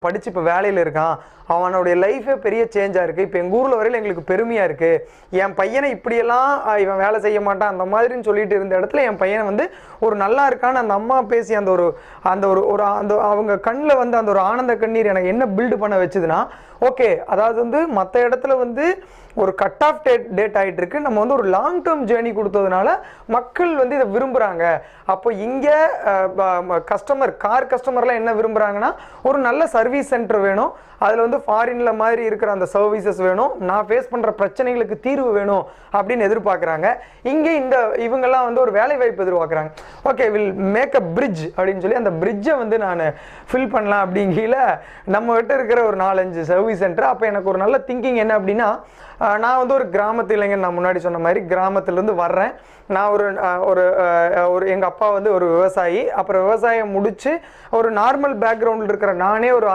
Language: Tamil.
படித்து இப்போ வேலையில் இருக்கான், அவனுடைய லைஃபே பெரிய சேஞ்சாக இருக்குது. இப்போ எங்கள் ஊரில் வரையில் எங்களுக்கு பெருமையாக இருக்குது. என் பையனை இப்படியெல்லாம் இவன் வேலை செய்ய மாட்டான் அந்த மாதிரின்னு சொல்லிட்டு இருந்த இடத்துல என் பையனை வந்து ஒரு நல்லா இருக்கான்னு அந்த அம்மா பேசி அந்த ஒரு அந்த ஒரு ஒரு அந்த அவங்க கண்ணில் வந்து அந்த ஒரு ஆனந்த கண்ணீர் எனக்கு என்ன பில்டு பண்ண வச்சுதுன்னா, ஓகே, அதாவது வந்து மற்ற இடத்துல வந்து ஒரு கட் ஆஃப் டேட் ஆகிட்டு இருக்கு, நம்ம வந்து ஒரு லாங் டேர்ம் ஜேர்னி கொடுத்ததுனால மக்கள் வந்து இதை விரும்புகிறாங்க. அப்போ இங்கே கார் கஸ்டமர்லாம் என்ன விரும்புகிறாங்கன்னா, ஒரு நல்ல சர்வீஸ் சென்டர் வேணும், அதில் வந்து ஃபாரினில் மாதிரி இருக்கிற அந்த சர்வீசஸ் வேணும், நான் ஃபேஸ் பண்ணுற பிரச்சனைகளுக்கு தீர்வு வேணும் அப்படின்னு எதிர்பார்க்குறாங்க. இங்கே இவங்கெல்லாம் வந்து ஒரு வேலை வாய்ப்பு எதிர்பார்க்குறாங்க. Okay, will make a bridge அப்படின்னு சொல்லி அந்த பிரிட்ஜை வந்து நான் ஃபில் பண்ணலாம் அப்படிங்கிற நம்மகிட்ட இருக்கிற ஒரு 4-5 சர்வீஸ் சென்டர். அப்போ எனக்கு ஒரு நல்ல திங்கிங் என்ன அப்படின்னா, நான் வந்து ஒரு கிராமத்து இளைஞன், நான் முன்னாடி சொன்ன மாதிரி கிராமத்துலேருந்து வர்றேன். நான் ஒரு எங்கள் அப்பா வந்து ஒரு விவசாயி. அப்புறம் விவசாயம் முடித்து ஒரு நார்மல் பேக்ரவுண்டில் இருக்கிற நானே ஒரு